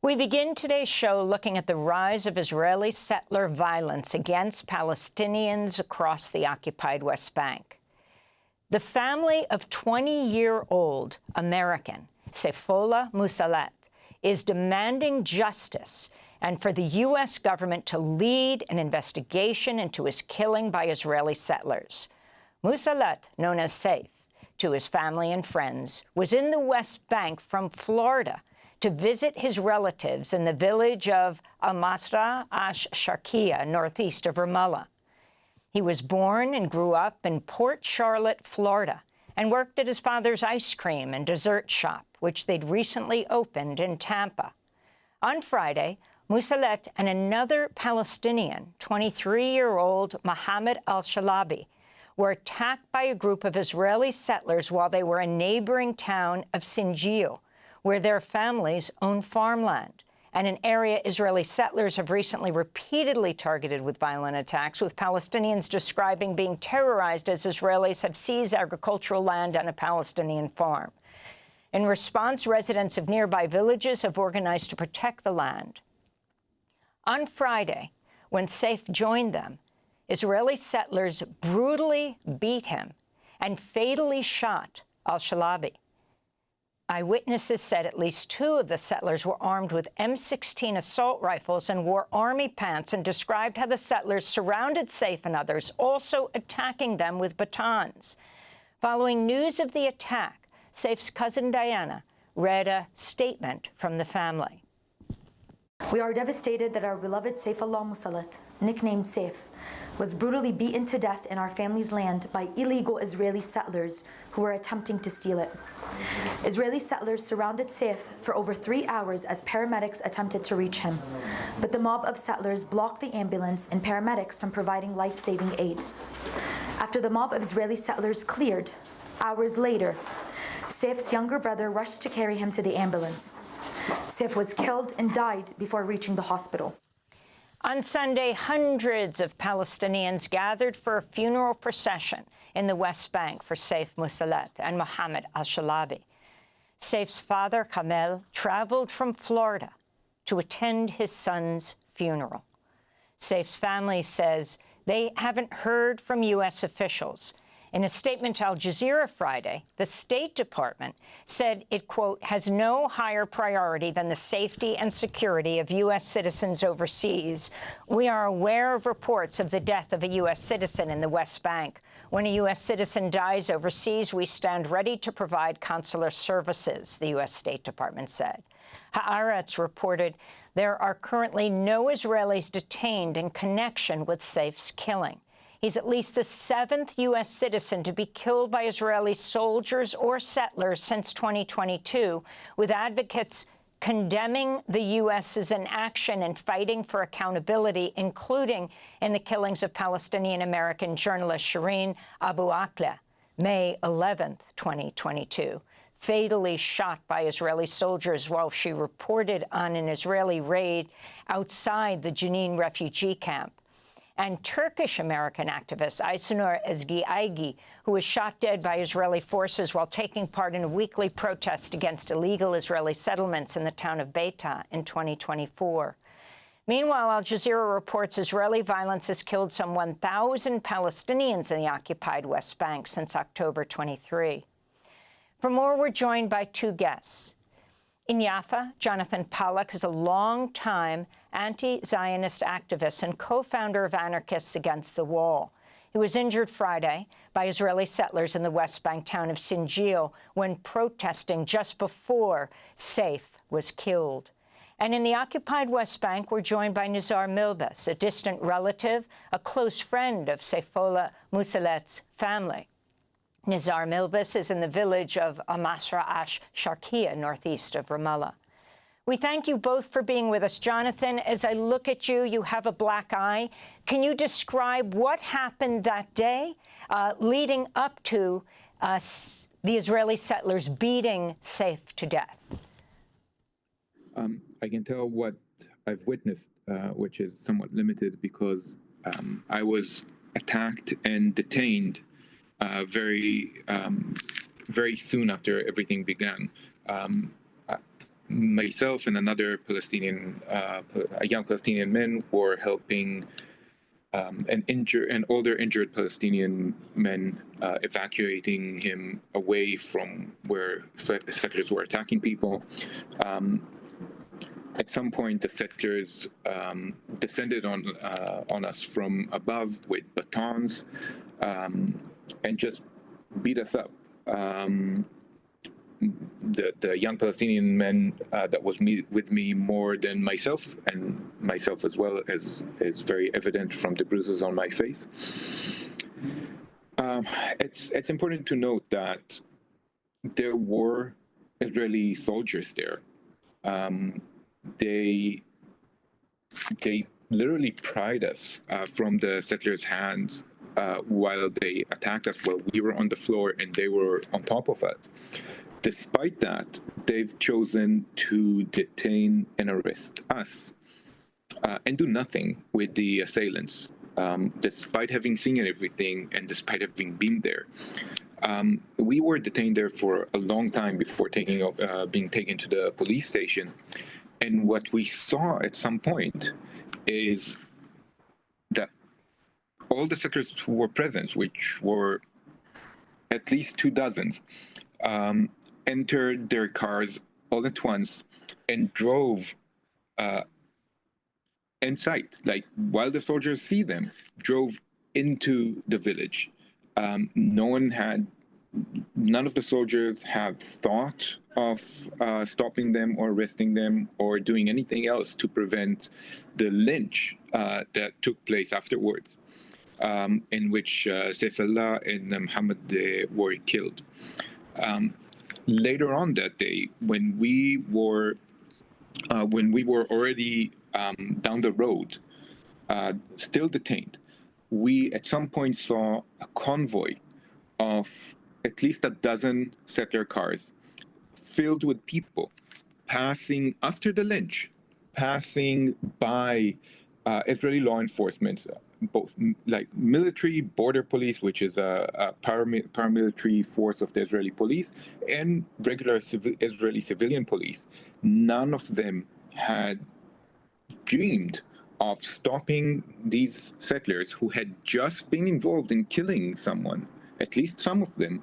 We begin today's show looking at the rise of Israeli settler violence against Palestinians across the occupied West Bank. The family of 20-year-old American Sayfollah Musallet is demanding justice and for the U.S. government to lead an investigation into his killing by Israeli settlers. Musallet, known as Saif to his family and friends, was in the West Bank from Florida to visit his relatives in the village of al-Masra ash-Sharqiya, northeast of Ramallah. He was born and grew up in Port Charlotte, Florida, and worked at his father's ice cream and dessert shop, which they'd recently opened in Tampa. On Friday, Musallet and another Palestinian, 23-year-old Mohammad al-Shalabi, were attacked by a group of Israeli settlers while they were in a neighboring town of Sinjil, where their families own farmland, and an area Israeli settlers have recently repeatedly targeted with violent attacks, with Palestinians describing being terrorized as Israelis have seized agricultural land on a Palestinian farm. In response, residents of nearby villages have organized to protect the land. On Friday, when Saif joined them, Israeli settlers brutally beat him and fatally shot al-Shalabi. Eyewitnesses said at least 2 of the settlers were armed with M16 assault rifles and wore army pants, and described how the settlers surrounded Saif and others, also attacking them with batons. Following news of the attack, Saif's cousin Diana read a statement from the family. We are devastated that our beloved Sayfollah Musallet, nicknamed Saif, was brutally beaten to death in our family's land by illegal Israeli settlers who were attempting to steal it. Israeli settlers surrounded Saif for over 3 hours as paramedics attempted to reach him, but the mob of settlers blocked the ambulance and paramedics from providing life-saving aid. After the mob of Israeli settlers cleared, hours later, Saif's younger brother rushed to carry him to the ambulance. Saif was killed and died before reaching the hospital. On Sunday, hundreds of Palestinians gathered for a funeral procession in the West Bank for Saif Musallet and Mohammad al-Shalabi. Saif's father, Kamel, traveled from Florida to attend his son's funeral. Saif's family says they haven't heard from U.S. officials. In a statement to Al Jazeera Friday, the State Department said it, quote, has no higher priority than the safety and security of U.S. citizens overseas. We are aware of reports of the death of a U.S. citizen in the West Bank. When a U.S. citizen dies overseas, we stand ready to provide consular services, the U.S. State Department said. Haaretz reported there are currently no Israelis detained in connection with Saif's killing. He's at least the 7th U.S. citizen to be killed by Israeli soldiers or settlers since 2022, with advocates condemning the U.S.'s inaction and fighting for accountability, including in the killings of Palestinian American journalist Shireen Abu Akleh, May 11th, 2022, fatally shot by Israeli soldiers while she reported on an Israeli raid outside the Jenin refugee camp. And Turkish-American activist Aysenur Ezgi Aygi, who was shot dead by Israeli forces while taking part in a weekly protest against illegal Israeli settlements in the town of Beita in 2024. Meanwhile, Al Jazeera reports Israeli violence has killed some 1,000 Palestinians in the occupied West Bank since October 23. For more, we're joined by 2 guests. In Jaffa, Jonathan Pollack is a long-time anti-Zionist activist and co-founder of Anarchists Against the Wall. He was injured Friday by Israeli settlers in the West Bank town of Sinjil when protesting just before Saif was killed. And in the occupied West Bank, we're joined by Nizar Milbas, a distant relative, a close friend of Sayfollah Musallet's family. Nizar Milbas is in the village of al-Masra ash-Sharqiya, northeast of Ramallah. We thank you both for being with us. Jonathan, as I look at you, you have a black eye. Can you describe what happened that day leading up to the Israeli settlers beating Saif to death? I can tell what I've witnessed, which is somewhat limited because I was attacked and detained very soon after everything began. myself and another a young Palestinian man were helping an older injured Palestinian man, evacuating him away from where settlers were attacking people. At some point, the settlers descended on us from above with batons and just beat us up. The young Palestinian man that was with me more than myself, and myself as well, as is very evident from the bruises on my face. It's important to note that there were Israeli soldiers there. They literally pried us from the settlers' hands while they attacked us while we were on the floor and they were on top of us. Despite that, they've chosen to detain and arrest us and do nothing with the assailants, despite having seen everything and despite having been there. We were detained there for a long time before being taken to the police station. And what we saw at some point is that all the settlers who were present, which were at least 24, entered their cars all at once and drove in sight, like while the soldiers see them, drove into the village. None of the soldiers had thought of stopping them or arresting them or doing anything else to prevent the lynch that took place afterwards, in which Sayfollah and Mohammad were killed. Later on that day, when we were already down the road, still detained, we at some point saw a convoy of at least a dozen settler cars filled with people passing after the lynch, passing by Israeli law enforcement, both like military, border police, which is a paramilitary force of the Israeli police, and regular Israeli civilian police. None of them had dreamed of stopping these settlers who had just been involved in killing someone, at least some of them,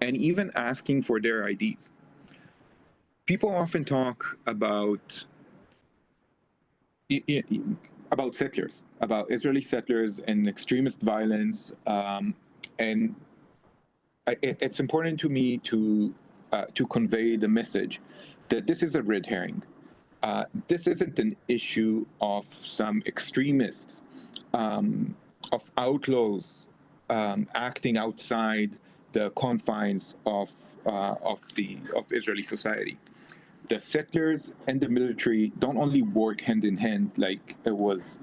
and even asking for their IDs. People often talk about settlers, about Israeli settlers and extremist violence, and it's important to me to convey the message that this is a red herring. This isn't an issue of some extremists, of outlaws acting outside the confines of Israeli society. The settlers and the military don't only work hand in hand, like it was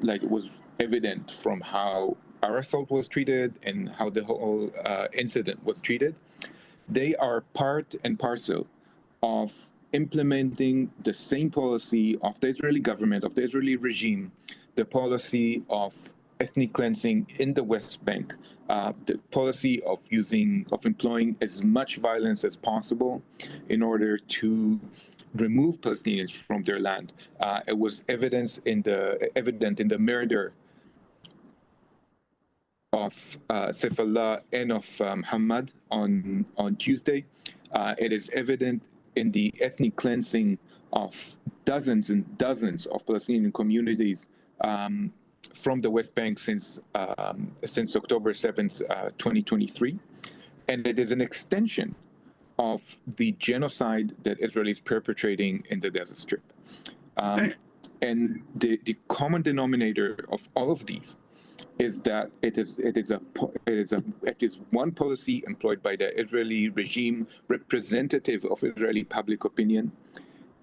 evident from how our assault was treated and how the whole incident was treated. They are part and parcel of implementing the same policy of the Israeli government, of the Israeli regime, the policy of ethnic cleansing in the West Bank, the policy of employing as much violence as possible in order to remove Palestinians from their land. It was evident in the murder of Sayfollah and of Muhammad on Tuesday. It is evident in the ethnic cleansing of dozens and dozens of Palestinian communities from the West Bank since October 7th, 2023. And it is an extension of the genocide that Israel is perpetrating in the Gaza Strip. And the common denominator of all of these is that it is one policy employed by the Israeli regime, representative of Israeli public opinion,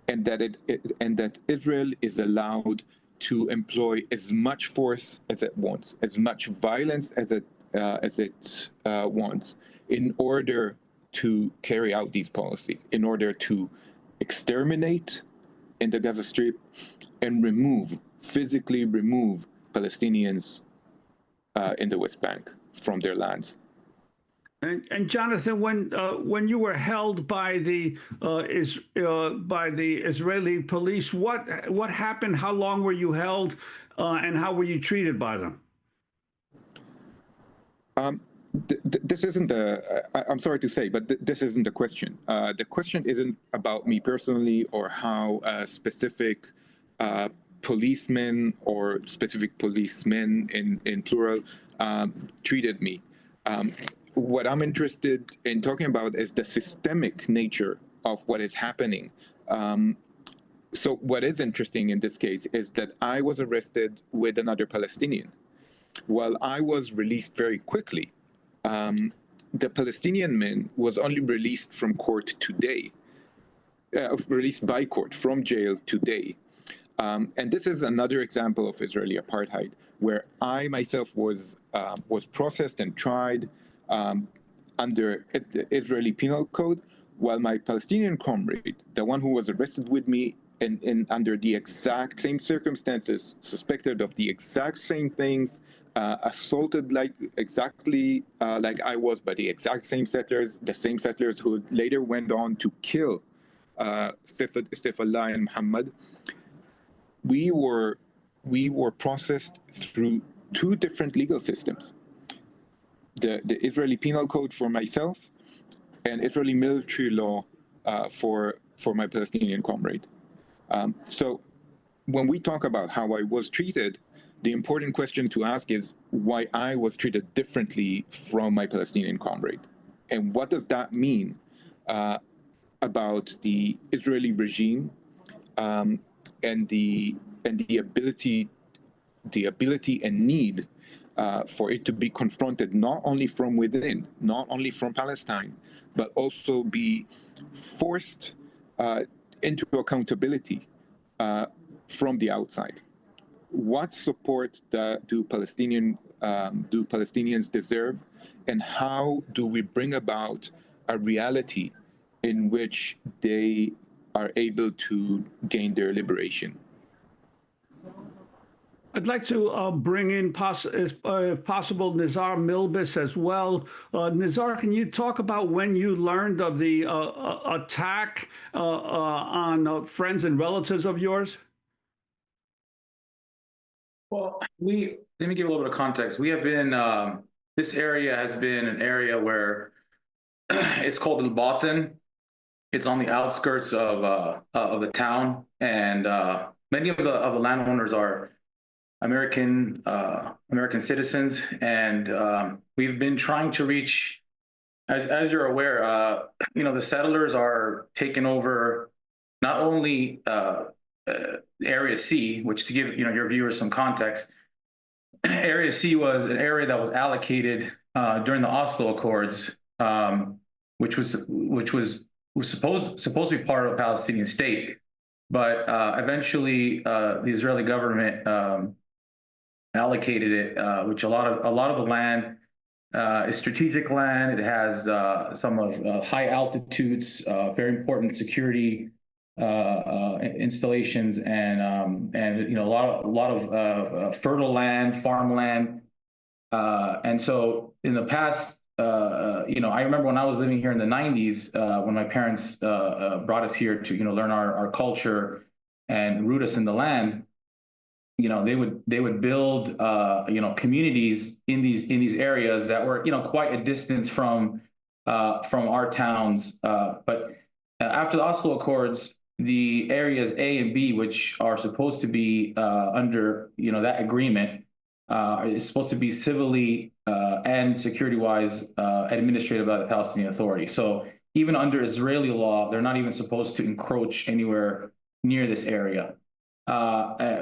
and that Israel is allowed to employ as much force as it wants, as much violence as it wants, in order to carry out these policies, in order to exterminate in the Gaza Strip and physically remove Palestinians in the West Bank from their lands. And Jonathan, when you were held by the Israeli police, what happened? How long were you held, and how were you treated by them? This isn't I'm sorry to say, but this isn't the question. The question isn't about me personally or how specific policemen or specific policemen in plural treated me. What I'm interested in talking about is the systemic nature of what is happening. So what is interesting in this case is that I was arrested with another Palestinian. While I was released very quickly, the Palestinian man was only released from court today, released by court from jail today. And this is another example of Israeli apartheid, where I myself was processed and tried under the Israeli Penal Code, while my Palestinian comrade, the one who was arrested with me under the exact same circumstances, suspected of the exact same things, assaulted exactly like I was by the exact same settlers, the same settlers who later went on to kill Sayfollah and Muhammad. We were processed through two different legal systems: the Israeli Penal Code for myself, and Israeli military law for my Palestinian comrade. So when we talk about how I was treated, the important question to ask is why I was treated differently from my Palestinian comrade. And what does that mean about the Israeli regime and the ability and need for it to be confronted not only from within, not only from Palestine, but also be forced into accountability from the outside. What support do Palestinians deserve, and how do we bring about a reality in which they are able to gain their liberation? I'd like to bring in, if possible, Nizar Milbis as well. Nizar, can you talk about when you learned of the attack on friends and relatives of yours? Well, let me give a little bit of context. We have been, this area has been an area where it's called Al-Batin. It's on the outskirts of the town, and many of the landowners are American citizens, and we've been trying to reach, as you're aware, the settlers are taking over not only Area C, which, to give your viewers some context, Area C was an area that was allocated during the Oslo Accords, which was supposed to be part of a Palestinian state, but eventually the Israeli government allocated it, which a lot of the land is strategic land. It has some of high altitudes, very important security installations, and a lot of fertile land, farmland, and so in the past, I remember when I was living here in the 90s, when my parents brought us here to learn our culture and root us in the land. They would build communities in these areas that were quite a distance from our towns, but after the Oslo Accords, the areas A and B, which are supposed to be under that agreement, is supposed to be civilly and security-wise administrated by the Palestinian Authority. So even under Israeli law, they're not even supposed to encroach anywhere near this area.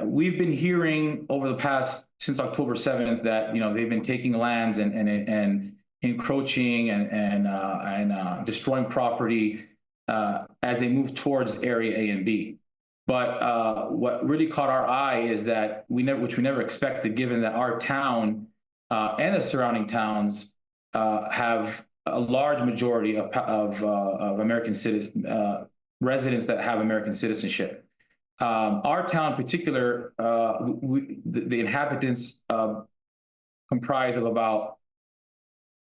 We've been hearing over the past, since October 7th, that they've been taking lands and encroaching and destroying property as they move towards Area A and B. But what really caught our eye is that which we never expected, given that our town and the surrounding towns have a large majority of American residents that have American citizenship. Our town in particular, the inhabitants comprise of about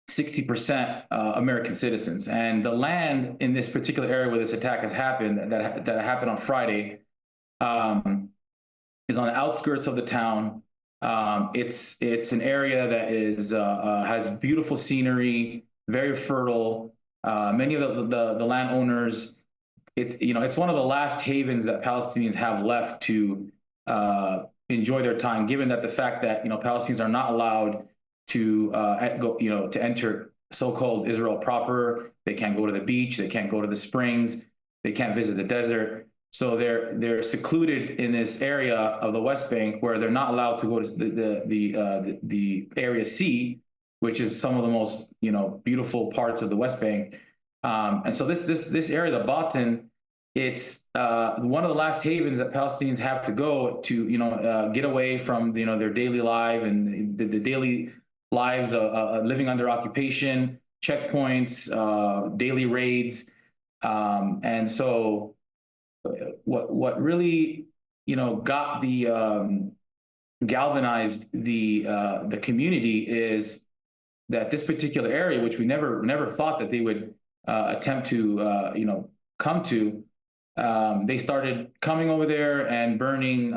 60% American citizens. And the land in this particular area where this attack has happened, that happened on Friday, is on the outskirts of the town. It's an area that is has beautiful scenery, very fertile. Many of the landowners, it's one of the last havens that Palestinians have left to enjoy their time, given that the fact that Palestinians are not allowed to to enter so-called Israel proper. They can't go to the beach, they can't go to the springs, they can't visit the desert. So they're secluded in this area of the West Bank where they're not allowed to go to the Area C, which is some of the most beautiful parts of the West Bank. And so this area, the Batin, it's one of the last havens that Palestinians have to go to get away from their daily life and the daily lives of living under occupation, checkpoints, daily raids, and so what really got the galvanized the community is that this particular area, which we never thought that they would attempt to come to, they started coming over there and burning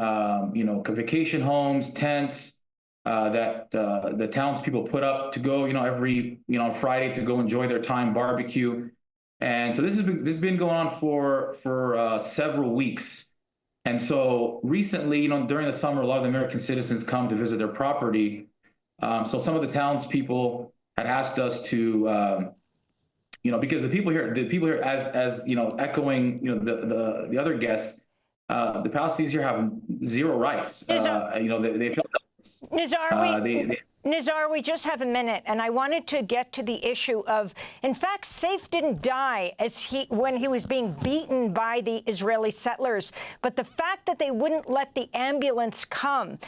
vacation homes, tents that the townspeople put up to go every Friday to go enjoy their time, barbecue. And so this has been going on for several weeks. And so recently, during the summer, a lot of the American citizens come to visit their property. So some of the townspeople had asked us to, because the people here, as echoing, the other guests, the Palestinians here have zero rights. They feel Nizar, we just have a minute, and I wanted to get to the issue of, in fact, Saif didn't die when he was being beaten by the Israeli settlers, but the fact that they wouldn't let the ambulance come.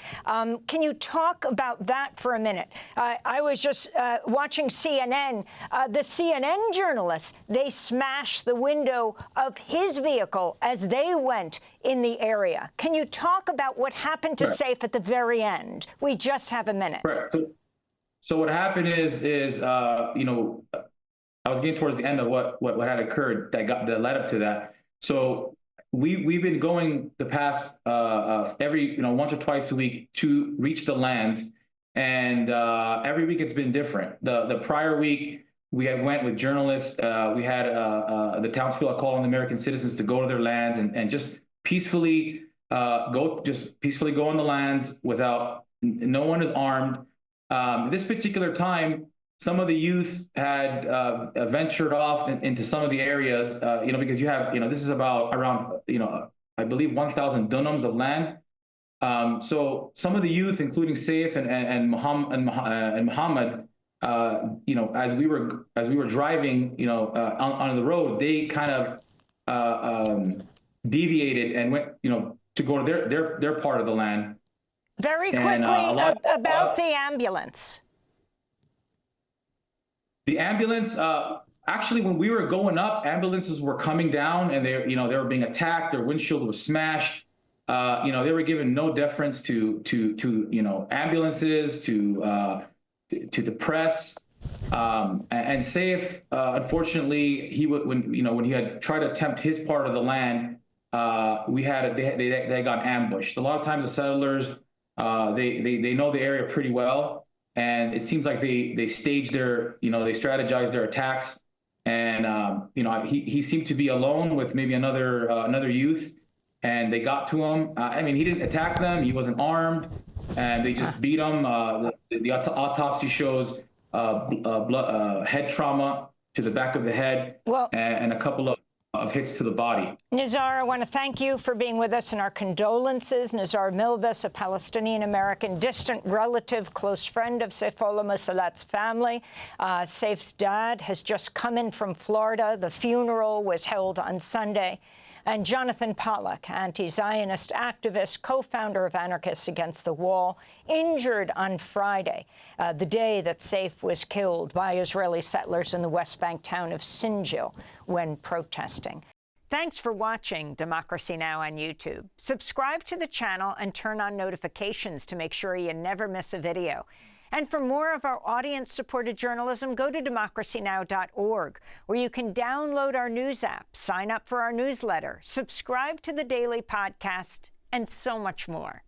Can you talk about that for a minute? I was just watching CNN. The CNN journalists, they smashed the window of his vehicle as they went in the area. Can you talk about what happened to Saif at the very end? We just have a minute. Correct. So what happened is I was getting towards the end of what had occurred that led up to that. So we've been going the past every once or twice a week to reach the lands, and every week it's been different. The prior week we had went with journalists. We had the townspeople calling the American citizens to go to their lands and just peacefully go on the lands without no one is armed. This particular time, some of the youth had ventured off into some of the areas, because you have, this is about around, I believe 1,000 dunams of land. So some of the youth, including Saif and Mohammad, as we were driving, on the road, they kind of deviated and went, to go to their part of the land. Very quickly, about the ambulance. The ambulance, actually, when we were going up, ambulances were coming down, and they were being attacked. Their windshield was smashed. They were given no deference to ambulances, to the press. And Saif, unfortunately, when he had tried to attempt his part of the land, they got ambushed. A lot of times the settlers, they know the area pretty well, and it seems like they staged they strategized their attacks. And he seemed to be alone with maybe another youth, and they got to him. He didn't attack them; he wasn't armed, and they just beat him. The autopsy shows head trauma to the back of the head, and a couple of hits to the body. Nizar, I want to thank you for being with us, and our condolences. Nizar Milbis, a Palestinian American, distant relative, close friend of Sayfollah Musallet's family. Saif's dad has just come in from Florida. The funeral was held on Sunday. And Jonathan Pollack, anti-Zionist activist, co-founder of Anarchists Against the Wall, injured on Friday, the day that Saif was killed by Israeli settlers in the West Bank town of Sinjil when protesting. Thanks for watching Democracy Now! On YouTube. Subscribe to the channel and turn on notifications to make sure you never miss a video. And for more of our audience-supported journalism, go to democracynow.org, where you can download our news app, sign up for our newsletter, subscribe to the daily podcast, and so much more.